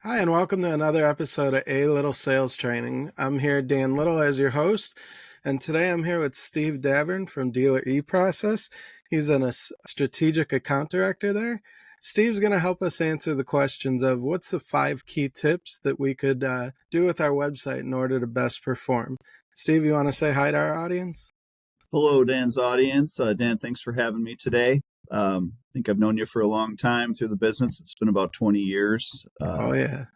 Hi, and welcome to another episode of A Little Sales Training. I'm here, Dan Little, as your host, and today I'm here with Steve Davern from dealer eProcess. He's a strategic account director there. Steve's going to help us answer the questions of what's the 5 key tips that we could do with our website in order to best perform. Steve, you want to say hi to our audience? Hello, Dan's audience. Dan, thanks for having me today. I think I've known you for a long time through the business. It's been about 20 years. Oh, yeah.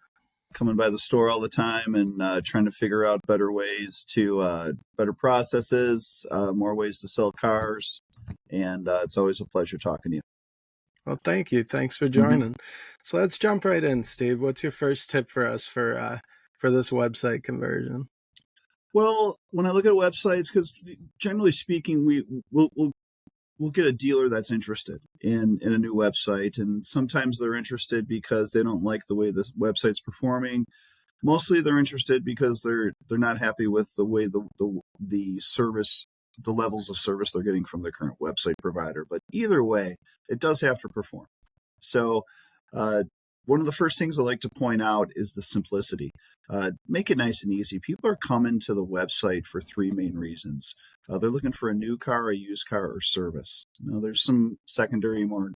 Coming by the store all the time and trying to figure out better ways to, better processes, more ways to sell cars. And it's always a pleasure talking to you. Well, thank you. Thanks for Mm-hmm. joining. So let's jump right in, Steve. What's your first tip for us for this website conversion? Well, when I look at websites, because generally speaking, we'll get a dealer that's interested in a new website, and sometimes they're interested because they don't like the way the website's performing. Mostly they're interested because they're not happy with the way the service, the levels of service they're getting from their current website provider. But either way, it does have to perform. So one of the first things I like to point out is the simplicity. Make it nice and easy. People are coming to the website for 3 main reasons. They're looking for a new car, a used car, or service. Now, there's some secondary, more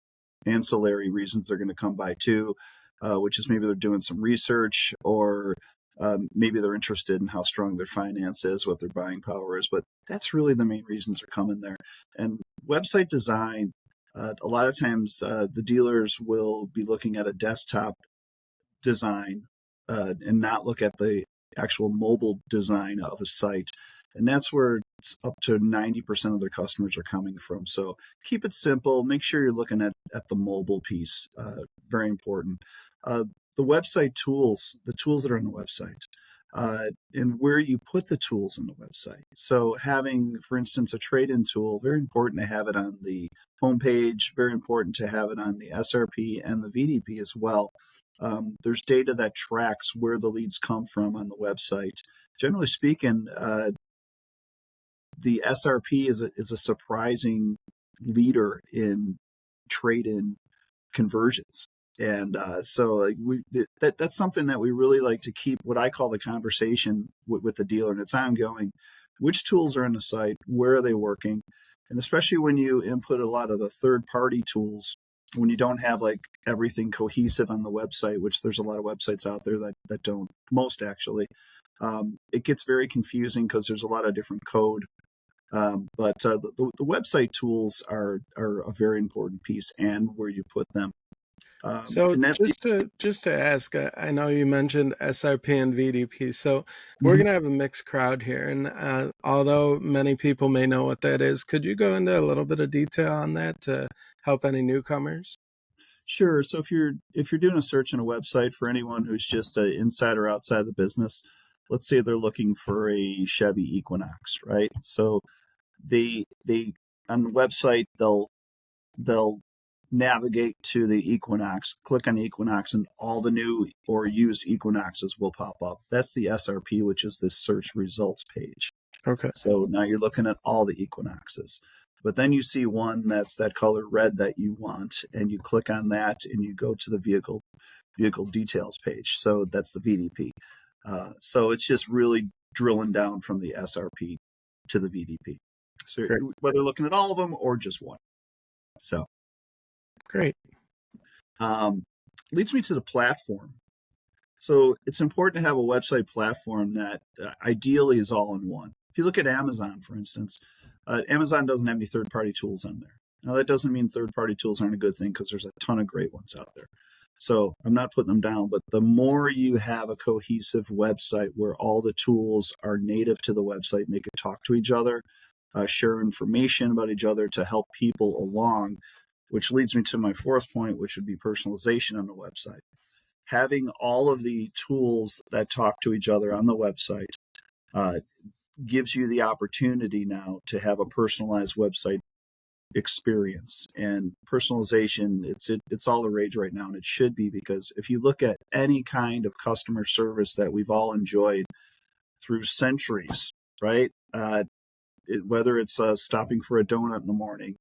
ancillary reasons they're going to come by too, which is maybe they're doing some research, or maybe they're interested in how strong their finance is, what their buying power is. But that's really the main reasons they're coming there. And website design, a lot of times the dealers will be looking at a desktop design and not look at the actual mobile design of a site. And that's where it's up to 90% of their customers are coming from. So keep it simple. Make sure you're looking at the mobile piece. Very important. The website tools, the tools that are on the website, and where you put the tools on the website. So having, for instance, a trade-in tool, very important to have it on the homepage, very important to have it on the SRP and the VDP as well. There's data that tracks where the leads come from on the website. Generally speaking, the SRP is a surprising leader in trade-in conversions. And so that's something that we really like to keep, what I call the conversation with the dealer, and it's ongoing. Which tools are on the site? Where are they working? And especially when you input a lot of the third-party tools, when you don't have like everything cohesive on the website, which there's a lot of websites out there that don't, most actually, it gets very confusing because there's a lot of different code. But the website tools are a very important piece, and where you put them. So just to ask, I know you mentioned SRP and VDP. So we're Mhm. going to have a mixed crowd here, and although many people may know what that is, could you go into a little bit of detail on that to help any newcomers? Sure. So if you're doing a search on a website for anyone who's just an insider outside the business, let's say they're looking for a Chevy Equinox, right? So they on the website they'll navigate to the Equinox, click on the Equinox, and all the new or used Equinoxes will pop up. That's the SRP, which is this search results page. Okay. So now you're looking at all the Equinoxes. But then you see one that's that color red that you want, and you click on that and you go to the vehicle details page. So that's the VDP. So it's just really drilling down from the SRP to the VDP. So Great. whether looking at all of them or just one. So Great. leads me to the platform. So it's important to have a website platform that ideally is all in one. If you look at Amazon, for instance, Amazon doesn't have any third-party tools on there. Now, that doesn't mean third-party tools aren't a good thing, because there's a ton of great ones out there. So I'm not putting them down, but the more you have a cohesive website where all the tools are native to the website and they can talk to each other, share information about each other to help people along, which leads me to my 4th point, which would be personalization on the website. Having all of the tools that talk to each other on the website gives you the opportunity now to have a personalized website experience. And personalization, it's all the rage right now, and it should be, because if you look at any kind of customer service that we've all enjoyed through centuries, right? Whether it's stopping for a donut in the morning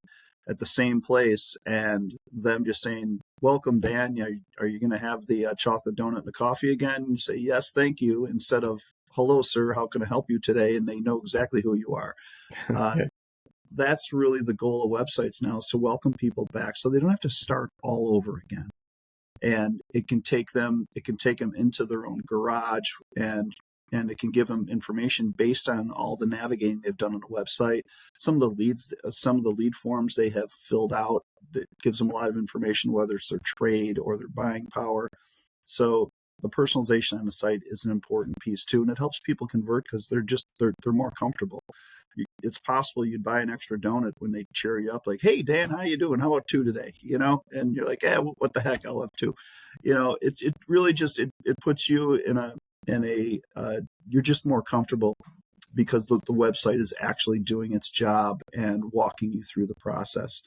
at the same place and them just saying, welcome, Dan. Are you going to have the chocolate donut and the coffee again? You say, yes, thank you, instead of, hello, sir, how can I help you today? And they know exactly who you are. That's really the goal of websites now, is to welcome people back so they don't have to start all over again. And it can take them into their own garage, and it can give them information based on all the navigating they've done on the website. Some of the lead forms they have filled out, that gives them a lot of information, whether it's their trade or their buying power. So the personalization on the site is an important piece too, and it helps people convert because they're more comfortable. It's possible you'd buy an extra donut when they cheer you up, like, hey, Dan, how you doing? How about 2 today? And you're like, what the heck? I'll have 2. It really just, it puts you in a, you're just more comfortable because the website is actually doing its job and walking you through the process.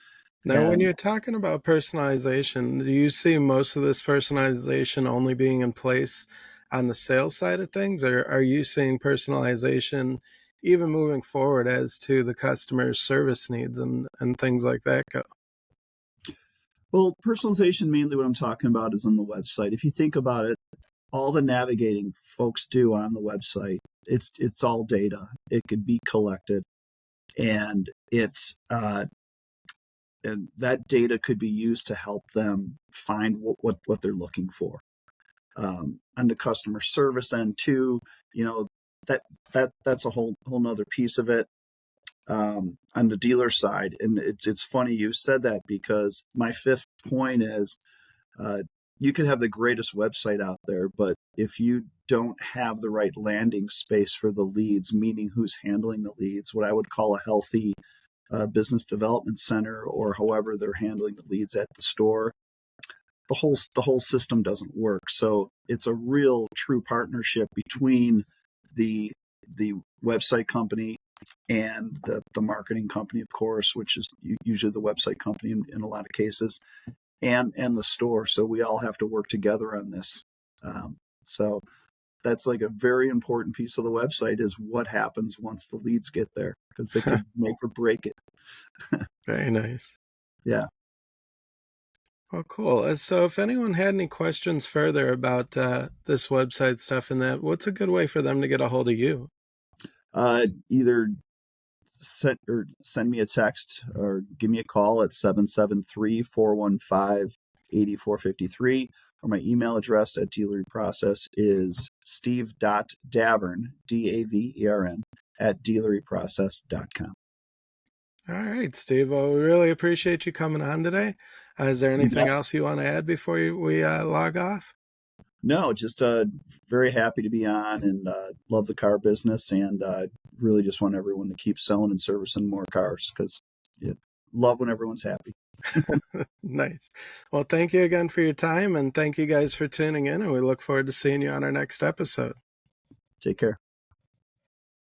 Now, when you're talking about personalization, do you see most of this personalization only being in place on the sales side of things, or are you seeing personalization even moving forward as to the customer's service needs and things like that go? Well, personalization, mainly what I'm talking about is on the website. If you think about it, all the navigating folks do on the website, it's all data. It could be collected, and and that data could be used to help them find what they're looking for. On the customer service end too, that's a whole nother piece of it. On the dealer side, and it's funny you said that, because my 5th point is, you could have the greatest website out there, but if you don't have the right landing space for the leads, meaning who's handling the leads, what I would call a healthy business development center, or however they're handling the leads at the store, the whole system doesn't work. So it's a real true partnership between the website company and the marketing company, of course, which is usually the website company in a lot of cases, and the store. So we all have to work together on this. So that's like a very important piece of the website, is what happens once the leads get there, because it could make or break it. Very nice. Yeah. Well, cool. So if anyone had any questions further about this website stuff and that, what's a good way for them to get a hold of you? Either send me a text or give me a call at 773-415-8453, or my email address at Dealer eProcess is steve.davern, DAVERN, at dealereprocess.com. All right, Steve. Well, we really appreciate you coming on today. Is there anything else you want to add before we log off? No, just very happy to be on, and love the car business, and really just want everyone to keep selling and servicing more cars, because love when everyone's happy. Nice. Well, thank you again for your time, and thank you guys for tuning in, and we look forward to seeing you on our next episode. Take care.